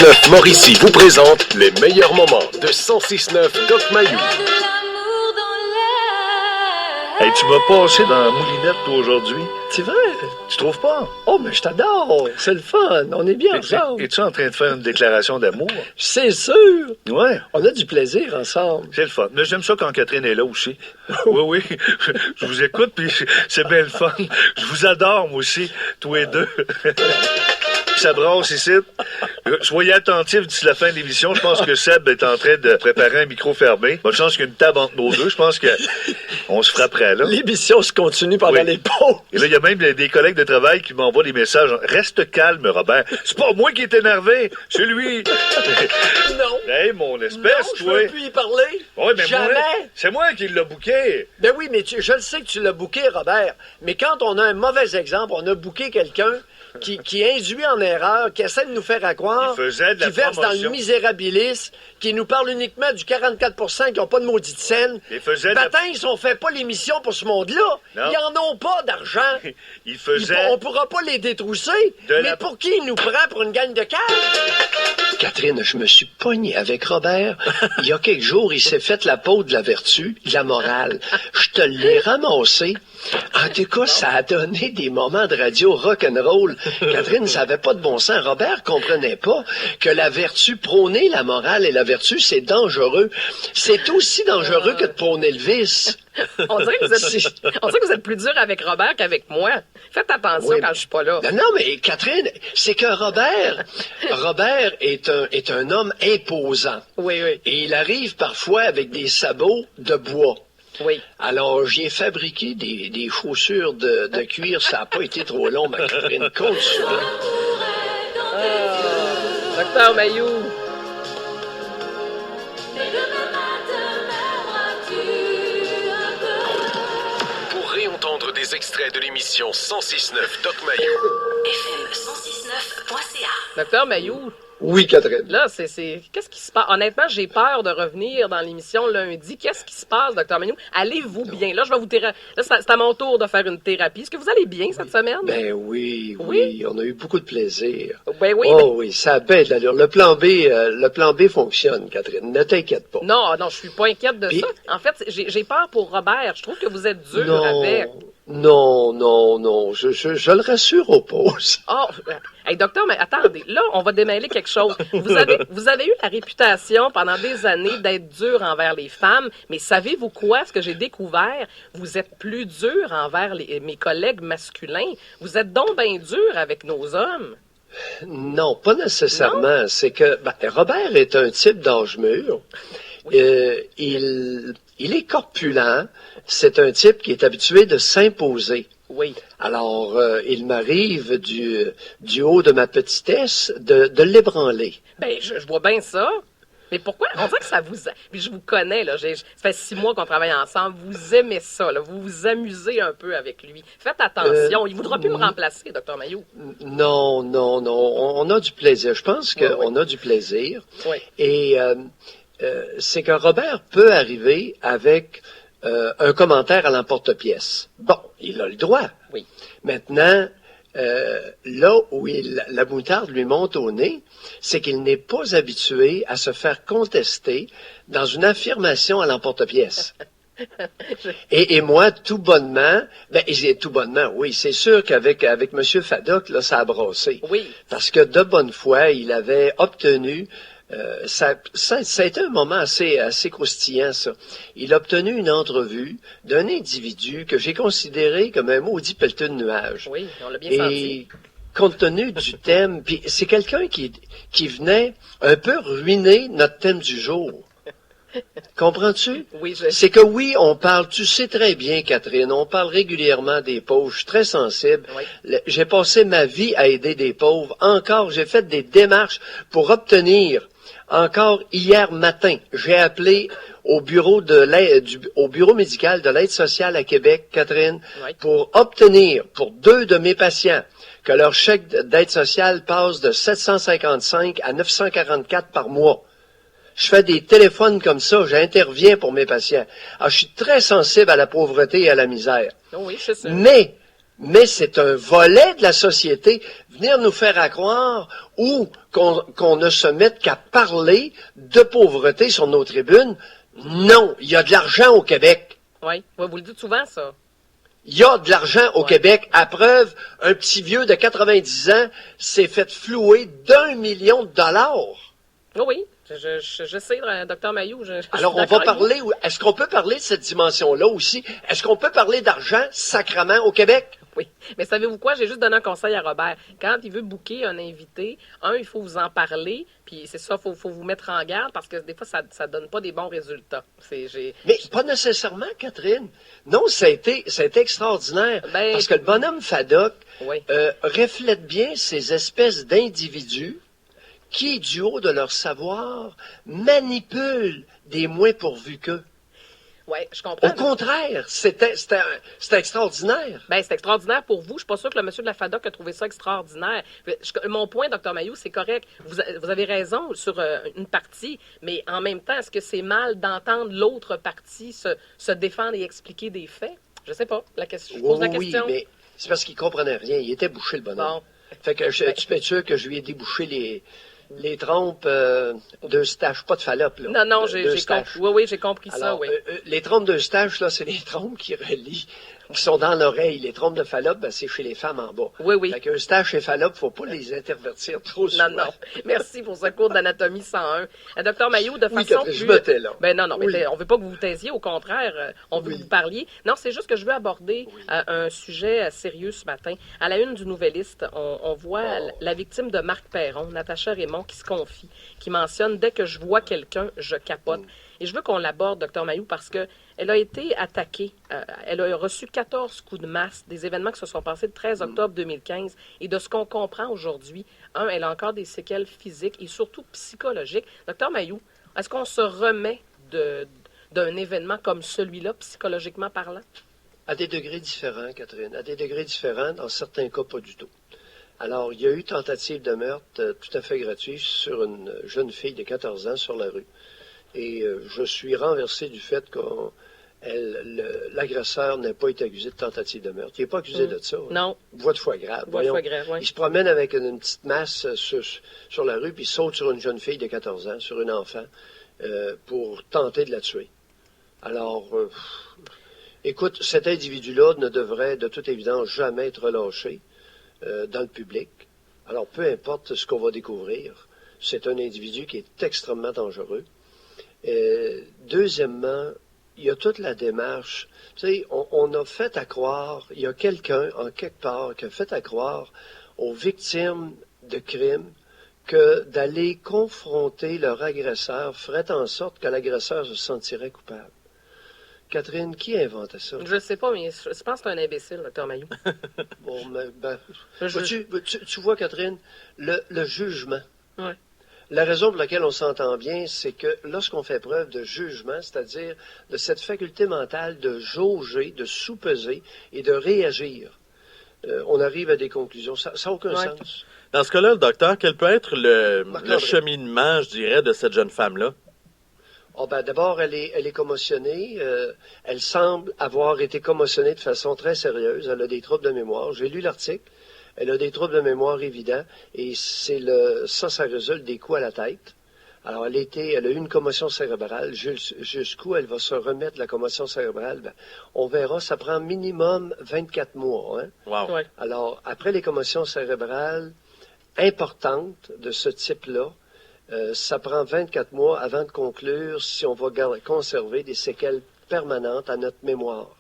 1069 Mauricie vous présente les meilleurs moments de 1069 Doc Mayou. Hey, tu m'as passé dans la moulinette, toi, aujourd'hui. C'est vrai? Tu trouves pas? Oh, mais je t'adore. C'est le fun. On est bien ensemble. Es-tu en train de faire une déclaration d'amour? C'est sûr. Ouais. On a du plaisir ensemble. C'est le fun. Mais j'aime ça quand Catherine est là aussi. Oui. Je vous écoute, puis c'est bien le fun. Je vous adore, moi aussi, tous les deux. Ça brasse ici. Soyez attentifs d'ici la fin de l'émission. Je pense que Seb est en train de préparer un micro fermé. Bonne chance qu'il y a une table entre nos deux. Je pense qu'on se frapperait là. L'émission se continue pendant les pauses. Et là, il y a même des collègues de travail qui m'envoient des messages. Reste calme, Robert. C'est pas moi qui est énervé. C'est lui. Non. Hey, mon espèce, non, toi. Je veux plus y parler. Ouais, mais jamais. C'est moi qui l'ai booké. Ben oui, mais je le sais que tu l'as booké, Robert. Mais quand on a un mauvais exemple, on a booké quelqu'un qui induit en erreur, qui essaie de nous faire croire, qui verse dans le misérabilisme, qui nous parle uniquement du 44% qui n'ont pas de maudite scène. Baptiste, on fait pas l'émission pour ce monde-là. Non. Ils en ont pas d'argent. On pourra pas les détrousser. Mais pour qui il nous prend pour une gagne de cœur? Catherine, je me suis pogné avec Robert. Il y a quelques jours, il s'est fait la peau de la vertu, de la morale. Je te l'ai ramassé. En tout cas, ça a donné des moments de radio rock'n'roll. Catherine, ça avait pas de bon sens. Robert comprenait pas que la vertu, prôner la morale et la vertu, c'est dangereux. C'est aussi dangereux que de prôner le vice. On dirait que vous êtes plus dur avec Robert qu'avec moi. Faites attention quand je suis pas là. Non, mais Catherine, c'est que Robert est un homme imposant. Oui. Et il arrive parfois avec des sabots de bois. Oui. Alors, j'ai fabriqué des chaussures de cuir. Ça n'a pas été trop long, ma Catherine. Compte sur moi. Docteur Mayou. Pour réentendre des extraits de l'émission 1069 Doc Mayou. FM1069.ca. Docteur Mayou. Oui, Catherine. Là, qu'est-ce qui se passe? Honnêtement, j'ai peur de revenir dans l'émission lundi. Qu'est-ce qui se passe, Docteur Mayou? Allez-vous bien? Là, je vais vous Là, c'est à mon tour de faire une thérapie. Est-ce que vous allez bien cette semaine? Ben oui. On a eu beaucoup de plaisir. Ben oui. Oui, ça a bien de l'allure. Le plan B fonctionne, Catherine. Ne t'inquiète pas. Non, je suis pas inquiète de ça. En fait, j'ai peur pour Robert. Je trouve que vous êtes dur avec. Non. Je le rassure aux pauses. Oh, hey, docteur, mais attendez. Là, on va démêler quelque chose. Vous avez eu la réputation pendant des années d'être dur envers les femmes, mais savez-vous quoi? Ce que j'ai découvert, vous êtes plus dur envers mes collègues masculins. Vous êtes donc bien dur avec nos hommes. Non, pas nécessairement. Non? C'est que Robert est un type d'âge mûr. Oui. Il est corpulent. C'est un type qui est habitué de s'imposer. Oui. Alors, il m'arrive du haut de ma petitesse de l'ébranler. Ben, je vois bien ça. Mais pourquoi? On dirait que ça vous... Puis je vous connais, là. Ça fait 6 mois qu'on travaille ensemble. Vous aimez ça, là. Vous vous amusez un peu avec lui. Faites attention. Il ne voudra plus me remplacer, Dr Mayou. Non. On a du plaisir. Je pense qu'on a du plaisir. Oui. Et c'est que Robert peut arriver avec un commentaire à l'emporte-pièce. Bon, il a le droit. Oui. Maintenant, là où la moutarde lui monte au nez, c'est qu'il n'est pas habitué à se faire contester dans une affirmation à l'emporte-pièce. Et moi, tout bonnement, oui, c'est sûr qu'avec M. Fadoc, là, ça a brassé. Oui. Parce que de bonne foi, il avait obtenu... ça a été un moment assez croustillant, ça. Il a obtenu une entrevue d'un individu que j'ai considéré comme un maudit pelleteux de nuages. Oui, on l'a bien senti. Compte tenu du thème, puis c'est quelqu'un qui venait un peu ruiner notre thème du jour. Comprends-tu? Oui, C'est que oui, on parle, tu sais très bien, Catherine, on parle régulièrement des pauvres, je suis très sensible. Oui. J'ai passé ma vie à aider des pauvres. Encore, j'ai fait des démarches pour obtenir. Encore hier matin, j'ai appelé au bureau au bureau médical de l'aide sociale à Québec, Catherine, pour obtenir pour 2 de mes patients que leur chèque d'aide sociale passe de 755 à 944 par mois. Je fais des téléphones comme ça, j'interviens pour mes patients. Alors, je suis très sensible à la pauvreté et à la misère. Oui, c'est ça. Mais mais c'est un volet de la société. Venir nous faire croire ou qu'on ne se mette qu'à parler de pauvreté sur nos tribunes, non, il y a de l'argent au Québec. Oui, vous le dites souvent, ça. Il y a de l'argent au Québec. À preuve, un petit vieux de 90 ans s'est fait flouer d'1 million de dollars. Oui, je sais, Dr Mailloux. Alors, on va parler, est-ce qu'on peut parler de cette dimension-là aussi? Est-ce qu'on peut parler d'argent sacrement au Québec? Oui, mais savez-vous quoi? J'ai juste donné un conseil à Robert. Quand il veut booker un invité, il faut vous en parler, puis c'est ça, faut vous mettre en garde, parce que des fois, ça donne pas des bons résultats. Mais pas nécessairement, Catherine. Non, ça a été extraordinaire, parce que le bonhomme Fadoc reflète bien ces espèces d'individus qui, du haut de leur savoir, manipulent des moins pourvus qu'eux. Oui, je comprends. Au contraire, c'était extraordinaire. C'est extraordinaire pour vous. Je suis pas sûre que le monsieur de la FADOC a trouvé ça extraordinaire. Mon point, Dr Mailloux, c'est correct. Vous avez raison sur une partie, mais en même temps, est-ce que c'est mal d'entendre l'autre partie se défendre et expliquer des faits? Je sais pas. Je pose la question. Oui, mais c'est parce qu'il comprenait rien. Il était bouché, le bonhomme. Bon. Fait que tu peux être sûr que je lui ai débouché les trompes d'Eustache, pas de Fallope, là. Non, j'ai compris. Oui, j'ai compris. Alors, ça, oui. Les trompes d'Eustache, là, c'est les trompes qui sont dans l'oreille. Les trompes de Fallope, c'est chez les femmes en bas. Oui. Fait qu'Eustache et Fallope, faut pas les intervertir trop souvent. Non. Merci pour ce cours d'anatomie 101. Docteur Mailloux, de façon Catherine, je me tais, là. Non, mais on veut pas que vous vous taisiez, au contraire, on veut que vous parliez. Non, c'est juste que je veux aborder un sujet sérieux ce matin. À la une du Nouvelliste, on voit la victime de Marc Perron, Natacha Raymond, qui se confie, qui mentionne « Dès que je vois quelqu'un, je capote ». Et je veux qu'on l'aborde, Dr Mailloux, parce que elle a été attaquée. Elle a reçu 14 coups de masse, des événements qui se sont passés le 13 octobre 2015. Et de ce qu'on comprend aujourd'hui, elle a encore des séquelles physiques et surtout psychologiques. Dr Mailloux, est-ce qu'on se remet d'un événement comme celui-là, psychologiquement parlant? À des degrés différents, Catherine. À des degrés différents, dans certains cas, pas du tout. Alors, il y a eu tentative de meurtre tout à fait gratuite sur une jeune fille de 14 ans sur la rue. Et je suis renversé du fait que l'agresseur n'a pas été accusé de tentative de meurtre. Il n'est pas accusé de ça. Non. Voie de foie grave. Voie de foie grave, oui. Il se promène avec une petite masse sur la rue, puis il saute sur une jeune fille de 14 ans, sur une enfant, pour tenter de la tuer. Alors, écoute, cet individu-là ne devrait, de toute évidence, jamais être relâché dans le public. Alors, peu importe ce qu'on va découvrir, c'est un individu qui est extrêmement dangereux. Deuxièmement, il y a toute la démarche. Tu sais, on a fait à croire, il y a quelqu'un, en quelque part, qui a fait à croire aux victimes de crimes que d'aller confronter leur agresseur ferait en sorte que l'agresseur se sentirait coupable. Catherine, qui a inventé ça? Je ne sais pas, mais je pense que c'est un imbécile, Dr Mailloux. Bon, tu vois, Catherine, le jugement. Oui. La raison pour laquelle on s'entend bien, c'est que lorsqu'on fait preuve de jugement, c'est-à-dire de cette faculté mentale de jauger, de sous-peser et de réagir, on arrive à des conclusions. Ça n'a aucun sens. Dans ce cas-là, le docteur, quel peut être le cheminement, je dirais, de cette jeune femme-là? D'abord, elle est commotionnée. Elle semble avoir été commotionnée de façon très sérieuse. Elle a des troubles de mémoire. J'ai lu l'article. Elle a des troubles de mémoire évidents et ça résulte des coups à la tête. Alors, elle a eu une commotion cérébrale. Jusqu'où elle va se remettre de la commotion cérébrale? On verra, ça prend minimum 24 mois. Hein? Wow. Ouais. Alors, après les commotions cérébrales importantes de ce type-là, ça prend 24 mois avant de conclure si on va conserver des séquelles permanentes à notre mémoire.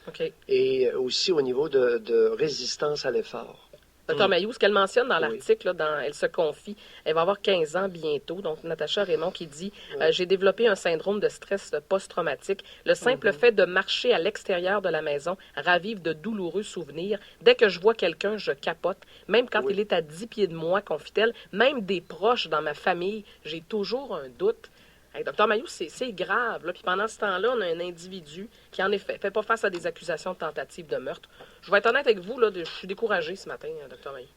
Okay. Et aussi au niveau de résistance à l'effort. Dr Mailloux, ce qu'elle mentionne dans l'article, elle se confie, elle va avoir 15 ans bientôt, donc Natacha Raymond qui dit « J'ai développé un syndrome de stress post-traumatique. Le simple fait de marcher à l'extérieur de la maison ravive de douloureux souvenirs. Dès que je vois quelqu'un, je capote. Même quand il est à 10 pieds de moi, confie-t-elle, même des proches dans ma famille, j'ai toujours un doute. » Hey, Dr Mailloux, c'est grave. Là. Puis pendant ce temps-là, on a un individu qui, en effet, ne fait pas face à des accusations de tentative de meurtre. Je vais être honnête avec vous, là, je suis découragé ce matin, Dr Mailloux.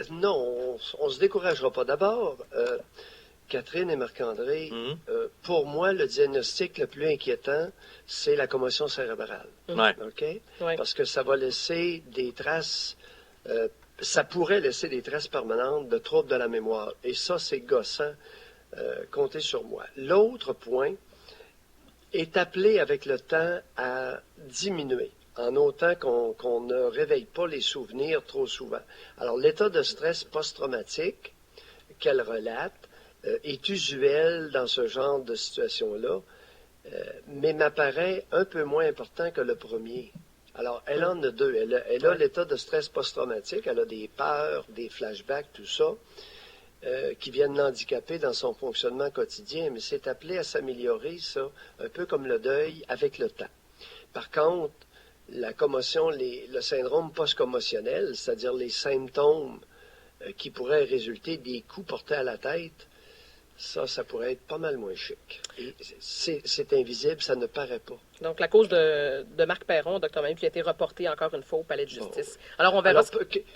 Non, on ne se découragera pas. D'abord, Catherine et Marc-André, pour moi, le diagnostic le plus inquiétant, c'est la commotion cérébrale. Ouais. OK? Ouais. Parce que ça va laisser des traces, ça pourrait laisser des traces permanentes de troubles de la mémoire. Et ça, c'est gossant. Comptez sur moi. L'autre point est appelé avec le temps à diminuer, en autant qu'on ne réveille pas les souvenirs trop souvent. Alors, l'état de stress post-traumatique qu'elle relate est usuel dans ce genre de situation-là, mais m'apparaît un peu moins important que le premier. Alors, elle en a deux. Elle a l'état de stress post-traumatique, elle a des peurs, des flashbacks, tout ça, qui viennent l'handicaper dans son fonctionnement quotidien, mais c'est appelé à s'améliorer, ça, un peu comme le deuil avec le temps. Par contre, la commotion, le syndrome post-commotionnel, c'est-à-dire les symptômes qui pourraient résulter des coups portés à la tête, ça pourrait être pas mal moins chic. Et c'est invisible, ça ne paraît pas. Donc, la cause de Marc Perron, Dr. Mayou, qui a été reportée encore une fois au palais de justice. Alors, on verra...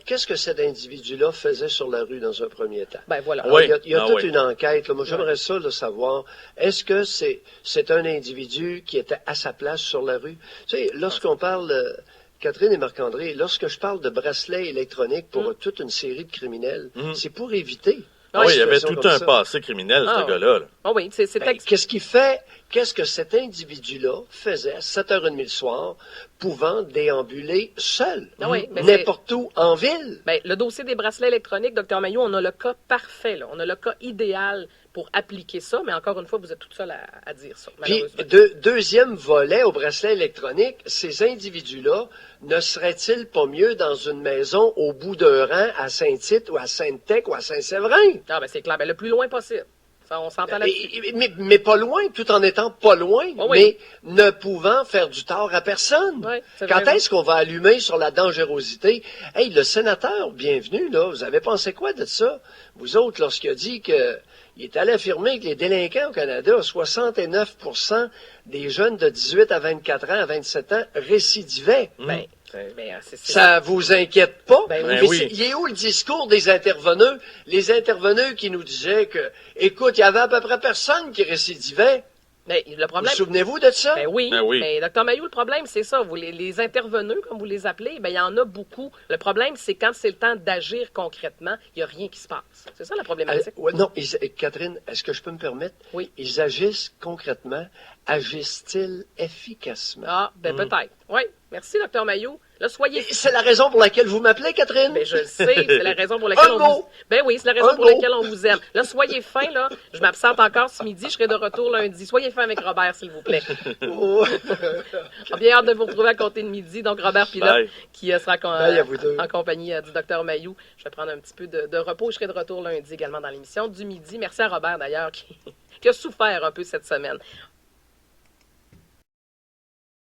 Qu'est-ce que cet individu-là faisait sur la rue dans un premier temps? Ben voilà. Alors, il y a toute une enquête. Là. Moi, j'aimerais ça de savoir, est-ce que c'est un individu qui était à sa place sur la rue? Tu sais, lorsqu'on parle... Catherine et Marc-André, lorsque je parle de bracelets électroniques pour toute une série de criminels, c'est pour éviter... Oui, il y avait tout un passé criminel, ce gars-là. Oh oui, qu'est-ce qu'il fait? Qu'est-ce que cet individu-là faisait à 7h30 le soir, pouvant déambuler seul, n'importe où en ville? Ben, le dossier des bracelets électroniques, Dr. Mayou, on a le cas parfait, là. On a le cas idéal pour appliquer ça, mais encore une fois, vous êtes toute seule à dire ça. Puis, deuxième volet au bracelet électronique, ces individus-là ne seraient-ils pas mieux dans une maison au bout d'un rang à Saint-Tite ou à Sainte-Tech ou à Saint-Séverin? Ah, ben c'est clair. Ben, le plus loin possible. Ça, on s'entend là-dessus. Mais pas loin, tout en étant pas loin, mais ne pouvant faire du tort à personne. Oui, quand est-ce qu'on va allumer sur la dangerosité? Hey, le sénateur, bienvenue, là, vous avez pensé quoi de ça? Vous autres, lorsqu'il a dit que il est allé affirmer que les délinquants au Canada, 69% des jeunes de 18 à 24 ans, à 27 ans, récidivaient. Ça vous inquiète pas? Oui. Il est où le discours des intervenants? Les intervenants qui nous disaient que, écoute, il y avait à peu près personne qui récidivait. Mais le problème... Vous souvenez-vous de ça? Ben oui. Mais Dr. Mayou, le problème, c'est ça. Vous, les intervenants, comme vous les appelez, ben il y en a beaucoup. Le problème, c'est quand c'est le temps d'agir concrètement, il n'y a rien qui se passe. C'est ça la problématique. Non, Catherine, est-ce que je peux me permettre? Oui. Ils agissent concrètement. Agissent-ils efficacement? Ah, ben peut-être. Oui. Merci, Dr. Mayou. Là, soyez... C'est la raison pour laquelle vous m'appelez, Catherine? Ben, je le sais, c'est la raison pour laquelle Ben oui, c'est la raison pour laquelle on vous aime. Là, soyez fin, là. Je m'absente encore ce midi, je serai de retour lundi. Soyez fin avec Robert, s'il vous plaît. Bien hâte de vous retrouver à compter de midi. Donc, Robert Pilote, qui sera en compagnie du Dr. Mayou. Je vais prendre un petit peu de repos. Je serai de retour lundi également dans l'émission du midi. Merci à Robert, d'ailleurs, qui a souffert un peu cette semaine.